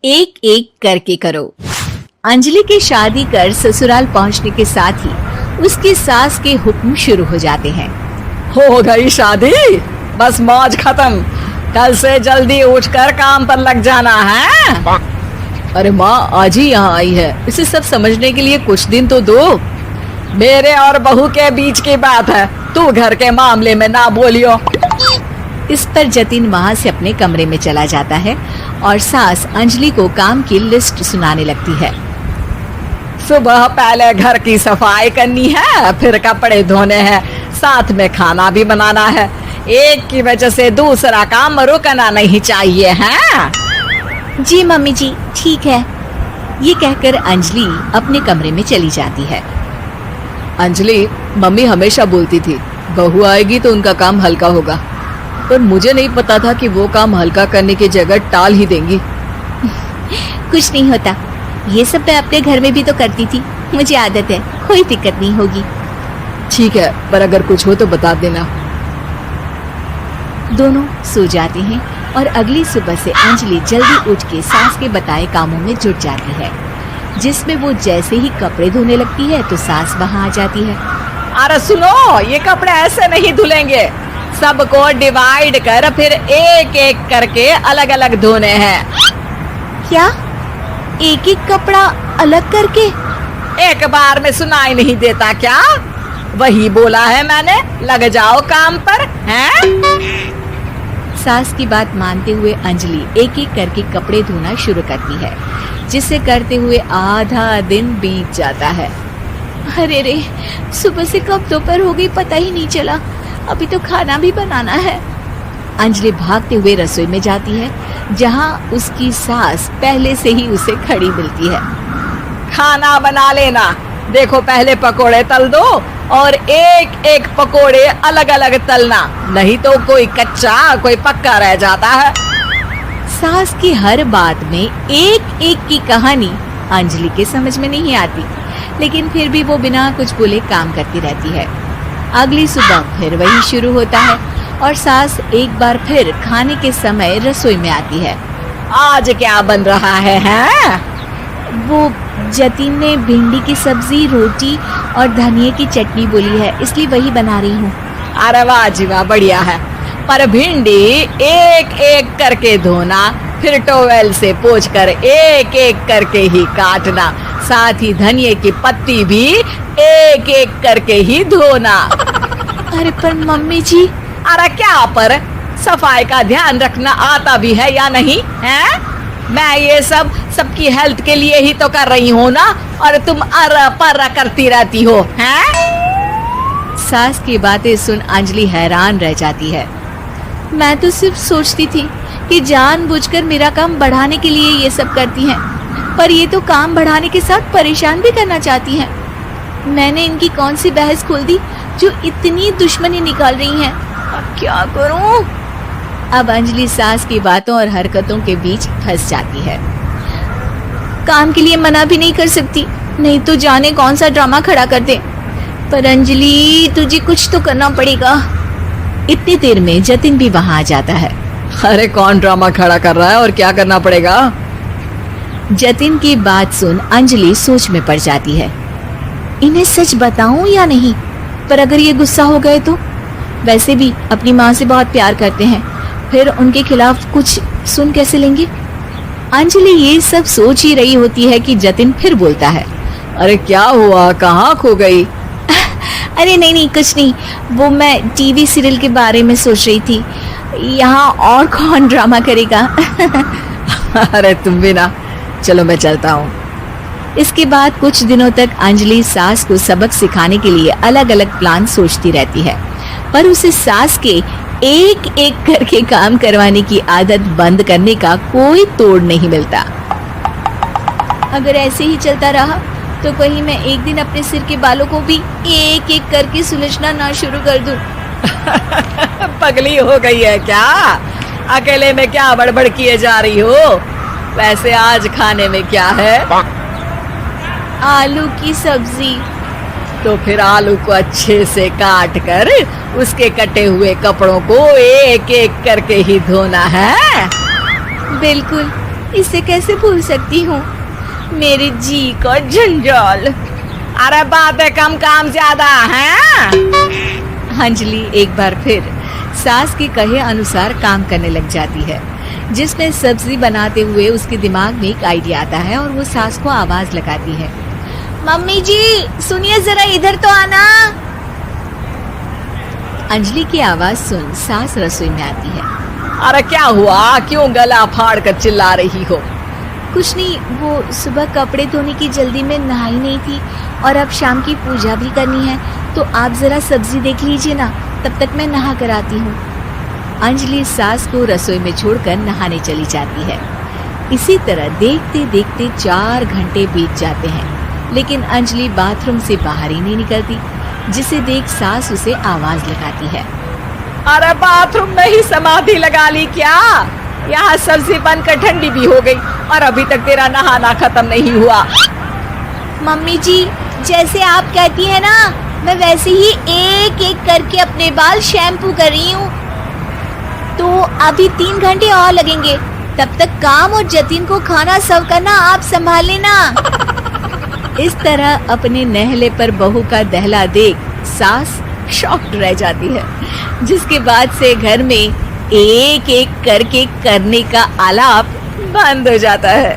एक एक करके करो। अंजलि की शादी कर ससुराल पहुंचने के साथ ही उसकी सास के हुक्म शुरू हो जाते हैं। हो गई शादी, बस मौज खत्म। कल से जल्दी उठकर काम पर लग जाना है। अरे माँ आज ही यहाँ आई है, इसे सब समझने के लिए कुछ दिन तो दो। मेरे और बहू के बीच की बात है, तू घर के मामले में ना बोलियो। इस पर जतिन वहाँ से अपने कमरे में चला जाता है और सास अंजलि को काम की लिस्ट सुनाने लगती है। सुबह पहले घर की सफाई करनी है, फिर कपड़े धोने हैं, साथ में खाना भी बनाना है। एक की वजह से दूसरा काम रुकना नहीं चाहिए है। जी मम्मी जी ठीक है। ये कहकर अंजलि अपने कमरे में चली जाती है। अंजलि, मम्मी हमेशा बोलती थी बहू आएगी तो उनका काम हल्का होगा, पर मुझे नहीं पता था कि वो काम हल्का करने की जगह टाल ही देंगी। कुछ नहीं होता, ये सब मैं अपने घर में भी तो करती थी, मुझे आदत है, कोई दिक्कत नहीं होगी। ठीक है, पर अगर कुछ हो तो बता देना। दोनों सो जाते हैं और अगली सुबह से अंजलि जल्दी उठ के सास के बताए कामों में जुट जाती है, जिसमें वो जैसे ही कपड़े धोने लगती है तो सास वहाँ आ जाती है। अरे सुनो, ये कपड़े ऐसे नहीं धुलेंगे, सबको डिवाइड कर फिर एक एक करके अलग अलग धोने हैं। क्या एक एक कपड़ा अलग करके? एक बार में सुनाई नहीं देता क्या? वही बोला है मैंने, लग जाओ काम पर हैं? सास की बात मानते हुए अंजलि एक एक करके कपड़े धोना शुरू करती है, जिसे करते हुए आधा दिन बीत जाता है। अरे रे, सुबह से कब दोपहर हो गई पता ही नहीं चला, अभी तो खाना भी बनाना है। अंजलि भागते हुए रसोई में जाती है, जहाँ उसकी सास पहले से ही उसे खड़ी मिलती है। खाना बना लेना, देखो पहले पकोड़े तल दो और एक एक पकोड़े अलग अलग तलना, नहीं तो कोई कच्चा कोई पक्का रह जाता है। सास की हर बात में एक एक की कहानी अंजलि के समझ में नहीं आती, लेकिन फिर भी वो बिना कुछ बोले काम करती रहती है। अगली सुबह फिर वही शुरू होता है और सास एक बार फिर खाने के समय रसोई में आती है। आज क्या बन रहा है हैं? वो जतिन ने भिंडी की सब्जी, रोटी और धनिया की चटनी बोली है, इसलिए वही बना रही हूँ। अरे वाह जी वाह, बढ़िया है। पर भिंडी एक एक करके धोना, फिर टोवेल से पोंछकर एक एक करके ही काटना, साथ ही धनिया की पत्ती भी एक एक करके ही धोना। अरे पर मम्मी जी। अरे क्या पर, सफाई का ध्यान रखना आता भी है या नहीं है? मैं ये सब सबकी हेल्थ के लिए ही तो कर रही हूँ ना, और तुम अरा परा करती रहती हो हैं? सास की बातें सुन अंजलि हैरान रह जाती है। मैं तो सिर्फ सोचती थी कि जानबूझकर मेरा काम बढ़ाने के लिए ये सब करती हैं, पर ये तो काम बढ़ाने के साथ परेशान भी करना चाहती हैं। मैंने इनकी कौन सी बहस खोल दी जो इतनी दुश्मनी निकाल रही हैं? अब क्या करूं? अब अंजलि सास की बातों और हरकतों के बीच फंस जाती है। काम के लिए मना भी नहीं कर सकती, नहीं तो जाने कौन सा ड्रामा खड़ा कर दे। पर अंजलि, तुझे कुछ तो करना पड़ेगा। इतनी देर में जतिन भी वहां आ जाता है। अरे कौन ड्रामा खड़ा कर रहा है और क्या करना पड़ेगा? जतिन की बात सुन अंजलि सोच में पड़ जाती है। इन्हें सच बताऊं या नहीं? पर अगर ये गुस्सा हो गए तो? वैसे भी अपनी माँ से बहुत प्यार करते हैं, फिर उनके खिलाफ कुछ सुन कैसे लेंगे? अंजलि ये सब सोच ही रही होती है कि जतिन फिर बोलता है। अरे क्या हुआ, कहाँ खो गई? अरे नहीं नहीं कुछ नहीं, वो मैं टीवी सीरियल के बारे में सोच रही थी। यहाँ और कौन ड्रामा करेगा? अरे तुम भी ना, चलो मैं चलता हूँ। इसके बाद कुछ दिनों तक अंजलि सास को सबक सिखाने के लिए अलग अलग प्लान सोचती रहती है, पर उसे सास के एक एक करके काम करवाने की आदत बंद करने का कोई तोड़ नहीं मिलता। अगर ऐसे ही चलता रहा तो कहीं मैं एक दिन अपने सिर के बालों को भी एक एक करके सुलझना ना शुरू कर दूं। पगली हो गई है क्या? अकेले में क्या बड़बड़ किए जा रही हो? वैसे आज खाने में क्या है? आलू की सब्जी। तो फिर आलू को अच्छे से काट कर उसके कटे हुए कपड़ों को एक एक करके ही धोना है। बिल्कुल, इसे कैसे भूल सकती हूँ? मेरे जी का जंजाल। अरे बातें कम काम ज्यादा है। अंजलि एक बार फिर सास के कहे अनुसार काम करने लग जाती है, जिसमें सब्जी बनाते हुए उसके दिमाग में एक आइडिया आता है और वो सास को आवाज लगाती है, मम्मी जी सुनिए जरा इधर तो आना। अंजलि की आवाज सुन सास रसोई में आती है। अरे क्या हुआ, क्यों गला फाड़ कर चिल्ला रही हो? कुछ नहीं, वो सुबह कपड़े धोने की जल्दी में नहाई नहीं थी और अब शाम की पूजा भी करनी है, तो आप जरा सब्जी देख लीजिए ना, तब तक मैं नहा कर आती हूँ। अंजलि सास को रसोई में छोड़कर नहाने चली जाती है। इसी तरह देखते देखते 4 घंटे बीत जाते हैं, लेकिन अंजलि बाथरूम से बाहर ही नहीं निकलती, जिसे देख सास उसे आवाज लगाती है। अरे बाथरूम में ही समाधि लगा ली क्या? यहाँ सब्जी बनकर ठंडी भी हो गई और अभी तक तेरा नहाना खत्म नहीं हुआ। मम्मी जी जैसे आप कहती हैं ना, मैं वैसे ही एक एक करके अपने बाल शैम्पू कर रही हूँ। तो अभी 3 घंटे और लगेंगे, तब तक काम और जतिन को खाना सर्व करना आप संभाल लेना। इस तरह अपने नहले पर बहू का दहला देख सास शॉक्ड रह जाती है, जिसके बाद से घर में एक एक करके करने का आलाप बंद हो जाता है।